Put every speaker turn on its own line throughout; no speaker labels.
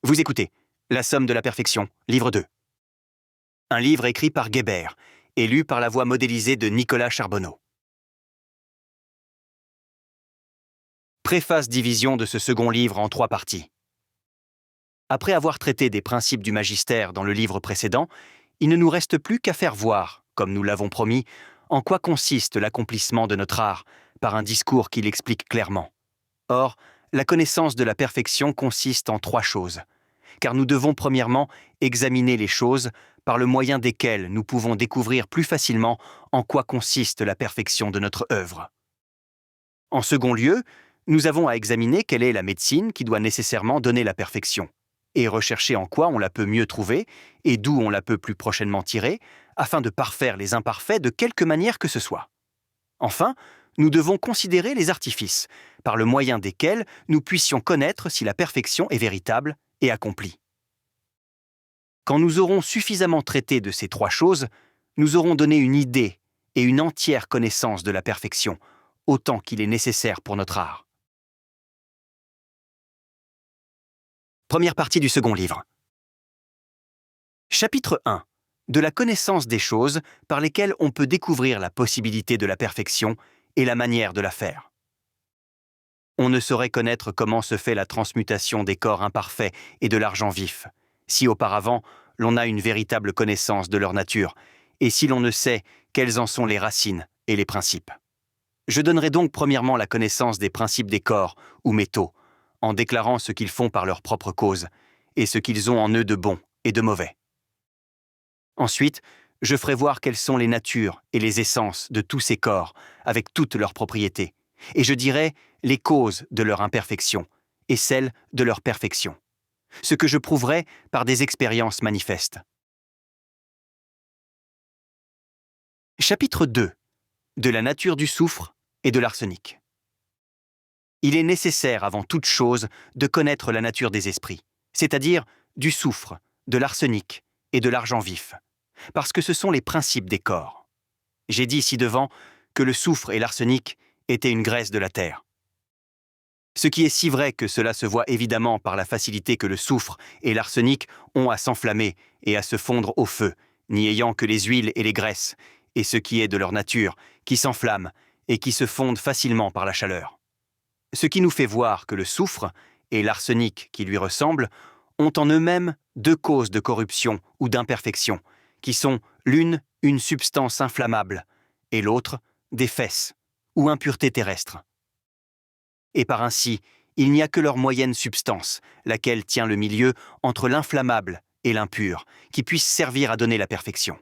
Vous écoutez La Somme de la Perfection, livre 2. Un livre écrit par Guébert et lu par la voix modélisée de Nicolas Charbonneau. Préface division de ce second livre en 3 parties. Après avoir traité des principes du magistère dans le livre précédent, il ne nous reste plus qu'à faire voir, comme nous l'avons promis, en quoi consiste l'accomplissement de notre art par un discours qui l'explique clairement. Or, la connaissance de la perfection consiste en 3 choses. Car nous devons premièrement examiner les choses par le moyen desquelles nous pouvons découvrir plus facilement en quoi consiste la perfection de notre œuvre. En second lieu, nous avons à examiner quelle est la médecine qui doit nécessairement donner la perfection, et rechercher en quoi on la peut mieux trouver et d'où on la peut plus prochainement tirer, afin de parfaire les imparfaits de quelque manière que ce soit. Enfin, nous devons considérer les artifices, par le moyen desquels nous puissions connaître si la perfection est véritable et accomplie. Quand nous aurons suffisamment traité de ces 3 choses, nous aurons donné une idée et une entière connaissance de la perfection, autant qu'il est nécessaire pour notre art. Première partie du second livre. Chapitre 1. De la connaissance des choses par lesquelles on peut découvrir la possibilité de la perfection et la manière de la faire. On ne saurait connaître comment se fait la transmutation des corps imparfaits et de l'argent vif, si auparavant l'on a une véritable connaissance de leur nature, et si l'on ne sait quelles en sont les racines et les principes. Je donnerai donc premièrement la connaissance des principes des corps ou métaux, en déclarant ce qu'ils font par leur propre cause, et ce qu'ils ont en eux de bon et de mauvais. Ensuite, je ferai voir quelles sont les natures et les essences de tous ces corps, avec toutes leurs propriétés, et je dirai les causes de leur imperfection et celles de leur perfection, ce que je prouverai par des expériences manifestes. Chapitre 2. De la nature du soufre et de l'arsenic. Il est nécessaire avant toute chose de connaître la nature des esprits, c'est-à-dire du soufre, de l'arsenic et de l'argent vif, parce que ce sont les principes des corps. J'ai dit ci-devant que le soufre et l'arsenic étaient une graisse de la terre. Ce qui est si vrai que cela se voit évidemment par la facilité que le soufre et l'arsenic ont à s'enflammer et à se fondre au feu, n'y ayant que les huiles et les graisses, et ce qui est de leur nature, qui s'enflamment et qui se fondent facilement par la chaleur. Ce qui nous fait voir que le soufre et l'arsenic qui lui ressemblent ont en eux-mêmes 2 causes de corruption ou d'imperfection, qui sont l'une une substance inflammable et l'autre des fesses ou impureté terrestre. Et par ainsi, il n'y a que leur moyenne substance, laquelle tient le milieu entre l'inflammable et l'impur, qui puisse servir à donner la perfection.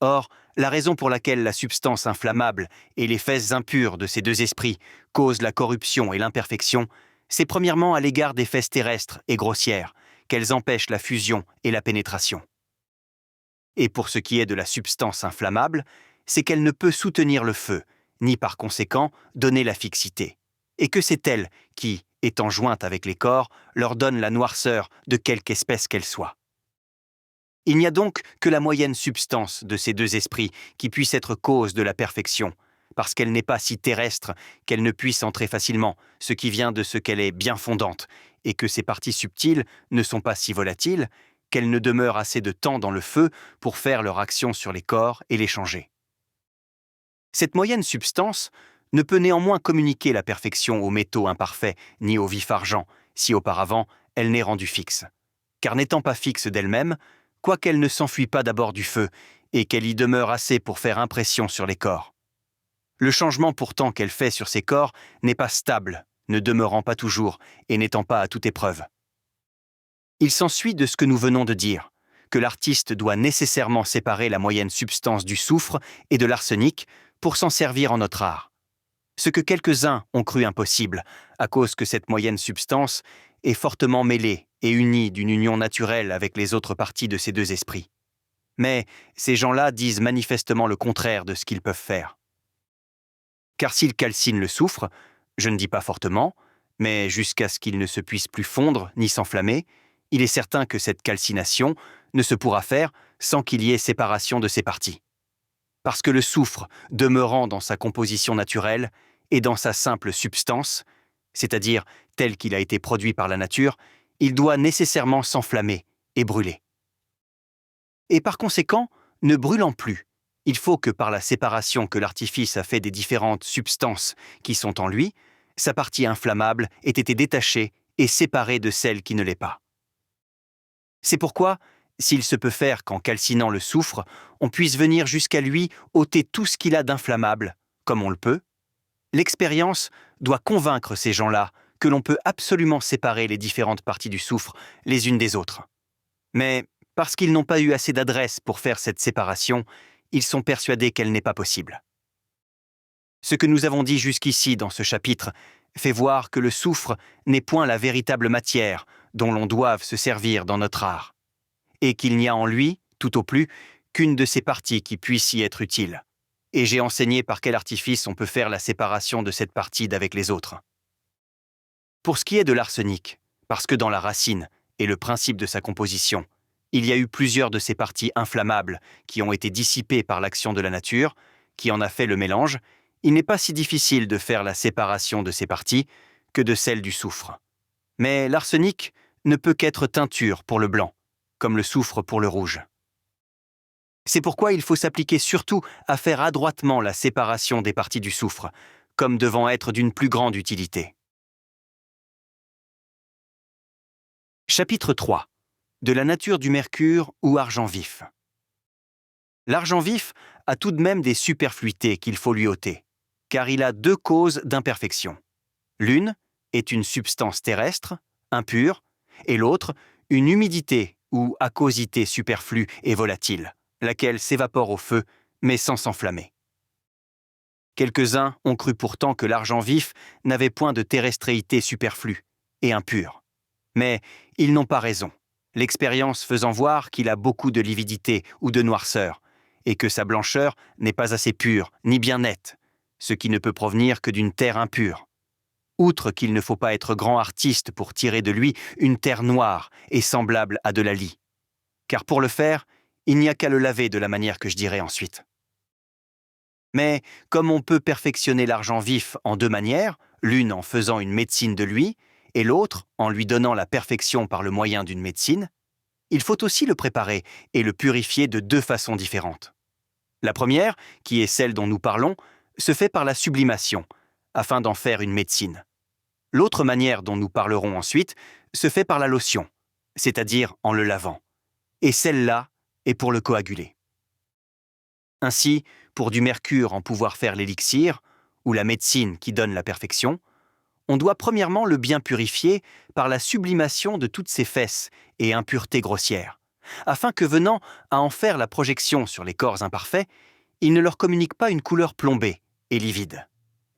Or, la raison pour laquelle la substance inflammable et les fesses impures de ces 2 esprits causent la corruption et l'imperfection, c'est premièrement à l'égard des fesses terrestres et grossières, qu'elles empêchent la fusion et la pénétration. Et pour ce qui est de la substance inflammable, c'est qu'elle ne peut soutenir le feu, ni par conséquent donner la fixité, et que c'est elle qui, étant jointe avec les corps, leur donne la noirceur de quelque espèce qu'elle soit. Il n'y a donc que la moyenne substance de ces 2 esprits qui puisse être cause de la perfection, parce qu'elle n'est pas si terrestre qu'elle ne puisse entrer facilement, ce qui vient de ce qu'elle est bien fondante, et que ses parties subtiles ne sont pas si volatiles, qu'elles ne demeurent assez de temps dans le feu pour faire leur action sur les corps et les changer. Cette moyenne substance ne peut néanmoins communiquer la perfection aux métaux imparfaits ni au vif argent, si auparavant elle n'est rendue fixe. Car n'étant pas fixe d'elle-même, quoiqu'elle ne s'enfuit pas d'abord du feu, et qu'elle y demeure assez pour faire impression sur les corps. Le changement pourtant qu'elle fait sur ces corps n'est pas stable, ne demeurant pas toujours, et n'étant pas à toute épreuve. Il s'ensuit de ce que nous venons de dire, que l'artiste doit nécessairement séparer la moyenne substance du soufre et de l'arsenic pour s'en servir en notre art. Ce que quelques-uns ont cru impossible, à cause que cette moyenne substance est fortement mêlée et unie d'une union naturelle avec les autres parties de ces 2 esprits. Mais ces gens-là disent manifestement le contraire de ce qu'ils peuvent faire. Car s'ils calcinent le soufre, je ne dis pas fortement, mais jusqu'à ce qu'il ne se puisse plus fondre ni s'enflammer, il est certain que cette calcination ne se pourra faire sans qu'il y ait séparation de ces parties. Parce que le soufre, demeurant dans sa composition naturelle et dans sa simple substance, c'est-à-dire tel qu'il a été produit par la nature, il doit nécessairement s'enflammer et brûler. Et par conséquent, ne brûlant plus, il faut que par la séparation que l'artifice a fait des différentes substances qui sont en lui, sa partie inflammable ait été détachée et séparée de celle qui ne l'est pas. C'est pourquoi, s'il se peut faire qu'en calcinant le soufre, on puisse venir jusqu'à lui ôter tout ce qu'il a d'inflammable, comme on le peut, l'expérience doit convaincre ces gens-là que l'on peut absolument séparer les différentes parties du soufre les unes des autres. Mais parce qu'ils n'ont pas eu assez d'adresse pour faire cette séparation, ils sont persuadés qu'elle n'est pas possible. Ce que nous avons dit jusqu'ici dans ce chapitre fait voir que le soufre n'est point la véritable matière dont l'on doive se servir dans notre art, et qu'il n'y a en lui, tout au plus, qu'une de ces parties qui puisse y être utile. Et j'ai enseigné par quel artifice on peut faire la séparation de cette partie d'avec les autres. Pour ce qui est de l'arsenic, parce que dans la racine et le principe de sa composition, il y a eu plusieurs de ces parties inflammables qui ont été dissipées par l'action de la nature, qui en a fait le mélange, il n'est pas si difficile de faire la séparation de ces parties que de celle du soufre. Mais l'arsenic ne peut qu'être teinture pour le blanc, comme le soufre pour le rouge. C'est pourquoi il faut s'appliquer surtout à faire adroitement la séparation des parties du soufre, comme devant être d'une plus grande utilité. Chapitre 3. De la nature du mercure ou argent vif. L'argent vif a tout de même des superfluités qu'il faut lui ôter, car il a deux causes d'imperfection. L'une est une substance terrestre, impure, et l'autre, une humidité ou aquosité superflue et volatile, laquelle s'évapore au feu, mais sans s'enflammer. Quelques-uns ont cru pourtant que l'argent vif n'avait point de terrestréité superflue et impure. Mais ils n'ont pas raison, l'expérience faisant voir qu'il a beaucoup de lividité ou de noirceur, et que sa blancheur n'est pas assez pure ni bien nette, ce qui ne peut provenir que d'une terre impure. Outre qu'il ne faut pas être grand artiste pour tirer de lui une terre noire et semblable à de la lie. Car pour le faire, il n'y a qu'à le laver de la manière que je dirai ensuite. Mais comme on peut perfectionner l'argent vif en deux manières, l'une en faisant une médecine de lui, et l'autre en lui donnant la perfection par le moyen d'une médecine, il faut aussi le préparer et le purifier de deux façons différentes. La première, qui est celle dont nous parlons, se fait par la sublimation, afin d'en faire une médecine. L'autre manière dont nous parlerons ensuite se fait par la lotion, c'est-à-dire en le lavant, et celle-là est pour le coaguler. Ainsi, pour du mercure en pouvoir faire l'élixir, ou la médecine qui donne la perfection, on doit premièrement le bien purifier par la sublimation de toutes ses fesses et impuretés grossières, afin que venant à en faire la projection sur les corps imparfaits, il ne leur communique pas une couleur plombée et livide.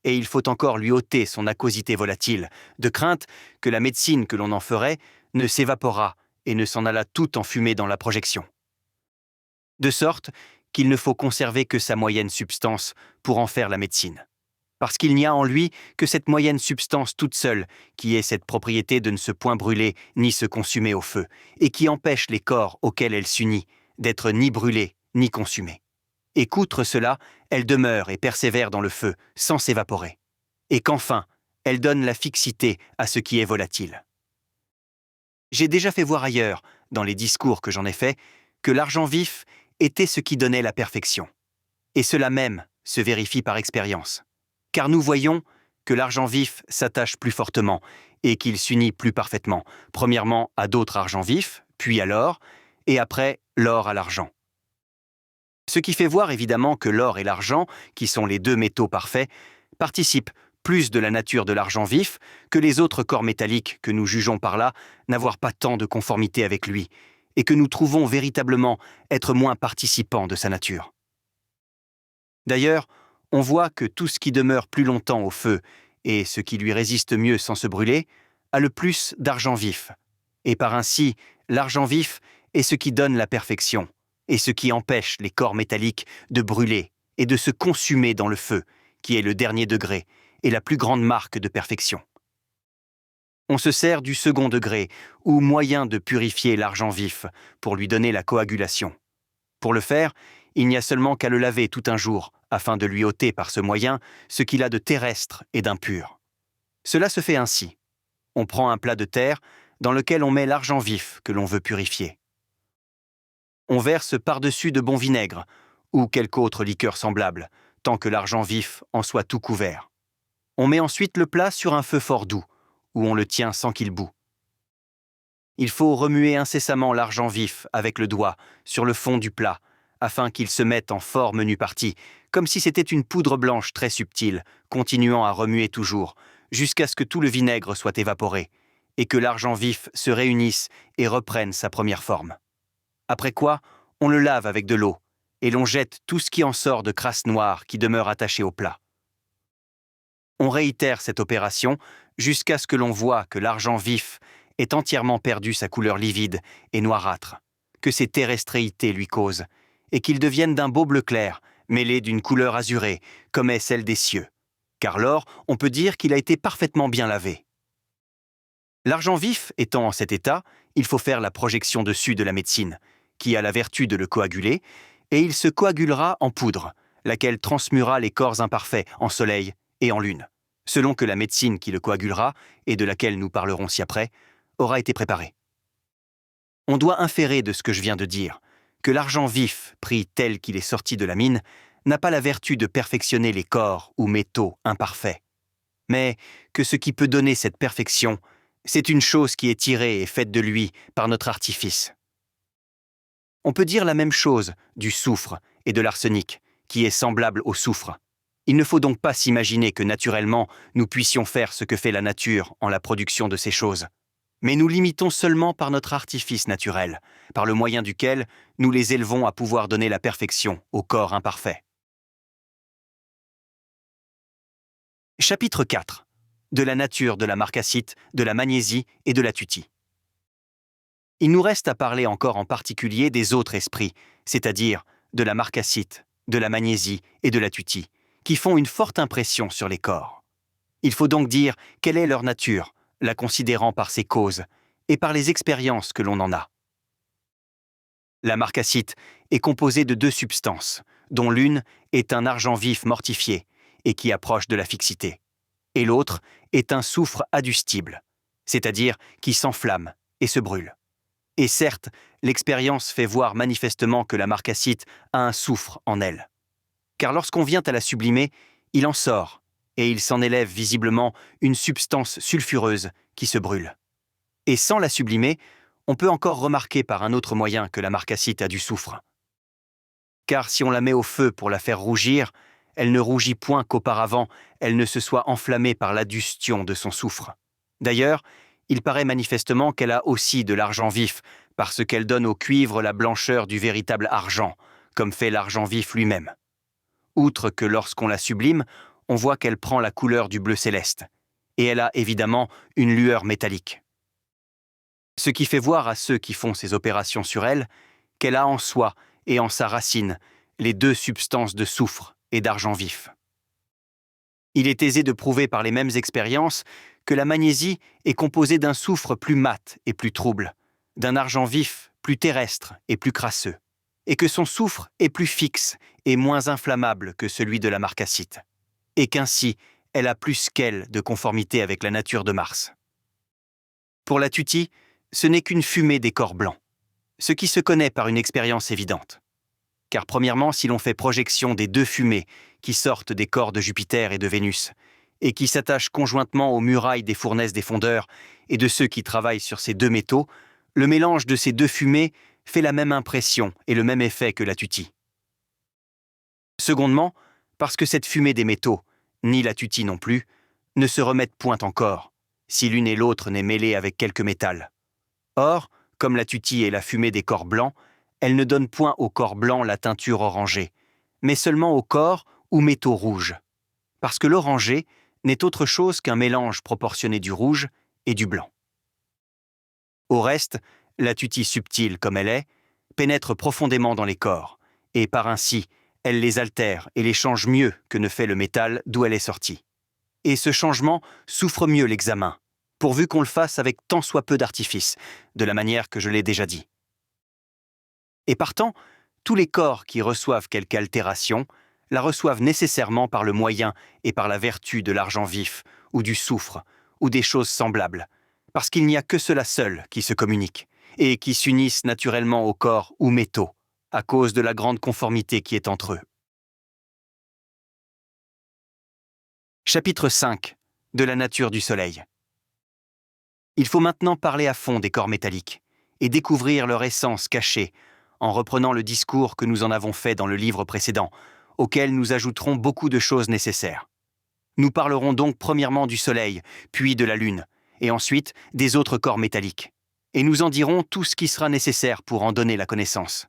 Et il faut encore lui ôter son aquosité volatile, de crainte que la médecine que l'on en ferait ne s'évaporât et ne s'en allât tout en fumée dans la projection. De sorte qu'il ne faut conserver que sa moyenne substance pour en faire la médecine. Parce qu'il n'y a en lui que cette moyenne substance toute seule qui ait cette propriété de ne se point brûler ni se consumer au feu, et qui empêche les corps auxquels elle s'unit d'être ni brûlés ni consumés. Et qu'outre cela, elle demeure et persévère dans le feu, sans s'évaporer. Et qu'enfin, elle donne la fixité à ce qui est volatile. J'ai déjà fait voir ailleurs, dans les discours que j'en ai faits, que l'argent vif était ce qui donnait la perfection. Et cela même se vérifie par expérience. Car nous voyons que l'argent vif s'attache plus fortement et qu'il s'unit plus parfaitement, premièrement à d'autres argents vifs, puis à l'or, et après l'or à l'argent. Ce qui fait voir évidemment que l'or et l'argent, qui sont les deux métaux parfaits, participent plus de la nature de l'argent vif que les autres corps métalliques que nous jugeons par là n'avoir pas tant de conformité avec lui, et que nous trouvons véritablement être moins participants de sa nature. D'ailleurs, on voit que tout ce qui demeure plus longtemps au feu, et ce qui lui résiste mieux sans se brûler, a le plus d'argent vif. Et par ainsi, l'argent vif est ce qui donne la perfection, et ce qui empêche les corps métalliques de brûler et de se consumer dans le feu, qui est le dernier degré et la plus grande marque de perfection. On se sert du second degré, ou moyen de purifier l'argent vif, pour lui donner la coagulation. Pour le faire, il n'y a seulement qu'à le laver tout un jour, afin de lui ôter par ce moyen ce qu'il a de terrestre et d'impur. Cela se fait ainsi. On prend un plat de terre, dans lequel on met l'argent vif que l'on veut purifier. On verse par-dessus de bon vinaigre, ou quelque autre liqueur semblable, tant que l'argent vif en soit tout couvert. On met ensuite le plat sur un feu fort doux, où on le tient sans qu'il bout. Il faut remuer incessamment l'argent vif avec le doigt sur le fond du plat, afin qu'il se mette en fort menue partie, comme si c'était une poudre blanche très subtile, continuant à remuer toujours, jusqu'à ce que tout le vinaigre soit évaporé, et que l'argent vif se réunisse et reprenne sa première forme. Après quoi, on le lave avec de l'eau, et l'on jette tout ce qui en sort de crasse noire qui demeure attaché au plat. On réitère cette opération jusqu'à ce que l'on voit que l'argent vif ait entièrement perdu sa couleur livide et noirâtre, que ses terrestréités lui causent, et qu'il devienne d'un beau bleu clair, mêlé d'une couleur azurée, comme est celle des cieux. Car l'or, on peut dire qu'il a été parfaitement bien lavé. L'argent vif étant en cet état, il faut faire la projection dessus de la médecine, qui a la vertu de le coaguler, et il se coagulera en poudre, laquelle transmuera les corps imparfaits en soleil et en lune, selon que la médecine qui le coagulera, et de laquelle nous parlerons ci-après, aura été préparée. On doit inférer de ce que je viens de dire, que l'argent vif, pris tel qu'il est sorti de la mine, n'a pas la vertu de perfectionner les corps ou métaux imparfaits, mais que ce qui peut donner cette perfection, c'est une chose qui est tirée et faite de lui par notre artifice. On peut dire la même chose du soufre et de l'arsenic, qui est semblable au soufre. Il ne faut donc pas s'imaginer que naturellement nous puissions faire ce que fait la nature en la production de ces choses. Mais nous limitons seulement par notre artifice naturel, par le moyen duquel nous les élevons à pouvoir donner la perfection au corps imparfait. Chapitre 4. De la nature de la marcassite, de la magnésie et de la tutie. Il nous reste à parler encore en particulier des autres esprits, c'est-à-dire de la marcassite, de la magnésie et de la tutie, qui font une forte impression sur les corps. Il faut donc dire quelle est leur nature, la considérant par ses causes et par les expériences que l'on en a. La marcassite est composée de 2 substances, dont l'une est un argent vif mortifié et qui approche de la fixité, et l'autre est un soufre addustible, c'est-à-dire qui s'enflamme et se brûle. Et certes, l'expérience fait voir manifestement que la marcassite a un soufre en elle. Car lorsqu'on vient à la sublimer, il en sort, et il s'en élève visiblement une substance sulfureuse qui se brûle. Et sans la sublimer, on peut encore remarquer par un autre moyen que la marcassite a du soufre. Car si on la met au feu pour la faire rougir, elle ne rougit point qu'auparavant elle ne se soit enflammée par l'adustion de son soufre. D'ailleurs, il paraît manifestement qu'elle a aussi de l'argent vif, parce qu'elle donne au cuivre la blancheur du véritable argent, comme fait l'argent vif lui-même. Outre que lorsqu'on la sublime, on voit qu'elle prend la couleur du bleu céleste, et elle a évidemment une lueur métallique. Ce qui fait voir à ceux qui font ces opérations sur elle qu'elle a en soi et en sa racine les 2 substances de soufre et d'argent vif. Il est aisé de prouver par les mêmes expériences que la magnésie est composée d'un soufre plus mat et plus trouble, d'un argent vif plus terrestre et plus crasseux, et que son soufre est plus fixe et moins inflammable que celui de la marcassite, et qu'ainsi elle a plus qu'elle de conformité avec la nature de Mars. Pour la tutie, ce n'est qu'une fumée des corps blancs, ce qui se connaît par une expérience évidente. Car premièrement, si l'on fait projection des 2 fumées qui sortent des corps de Jupiter et de Vénus, et qui s'attachent conjointement aux murailles des fournaises des fondeurs et de ceux qui travaillent sur ces 2 métaux, le mélange de ces 2 fumées fait la même impression et le même effet que la tutie. Secondement, parce que cette fumée des métaux, ni la tutie non plus, ne se remettent point encore, si l'une et l'autre n'est mêlée avec quelque métal. Or, comme la tutie est la fumée des corps blancs, elle ne donne point au corps blanc la teinture orangée, mais seulement au corps ou métaux rouges. Parce que l'orangé n'est autre chose qu'un mélange proportionné du rouge et du blanc. Au reste, la tutie subtile comme elle est, pénètre profondément dans les corps, et par ainsi, elle les altère et les change mieux que ne fait le métal d'où elle est sortie. Et ce changement souffre mieux l'examen, pourvu qu'on le fasse avec tant soit peu d'artifice, de la manière que je l'ai déjà dit. Et partant, tous les corps qui reçoivent quelque altération la reçoivent nécessairement par le moyen et par la vertu de l'argent vif, ou du soufre, ou des choses semblables, parce qu'il n'y a que ceux-là seuls qui se communiquent, et qui s'unissent naturellement aux corps ou métaux, à cause de la grande conformité qui est entre eux. Chapitre 5 de la nature du Soleil. Il faut maintenant parler à fond des corps métalliques, et découvrir leur essence cachée, en reprenant le discours que nous en avons fait dans le livre précédent, auquel nous ajouterons beaucoup de choses nécessaires. Nous parlerons donc premièrement du Soleil, puis de la Lune, et ensuite des autres corps métalliques. Et nous en dirons tout ce qui sera nécessaire pour en donner la connaissance.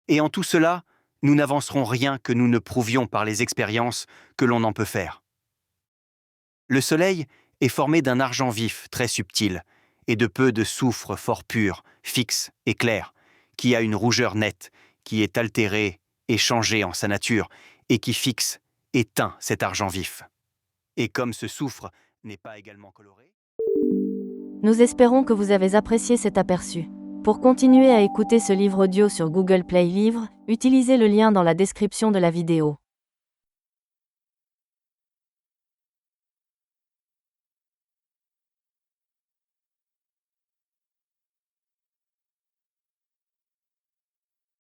Et en tout cela, nous n'avancerons rien que nous ne prouvions par les expériences que l'on en peut faire. Le Soleil est formé d'un argent vif très subtil, et de peu de soufre fort pur, fixe et clair, qui a une rougeur nette, qui est altérée et changée en sa nature, et qui fixe et teint cet argent vif. Et comme ce soufre n'est pas également coloré...
Nous espérons que vous avez apprécié cet aperçu. Pour continuer à écouter ce livre audio sur Google Play Livres, utilisez le lien dans la description de la vidéo.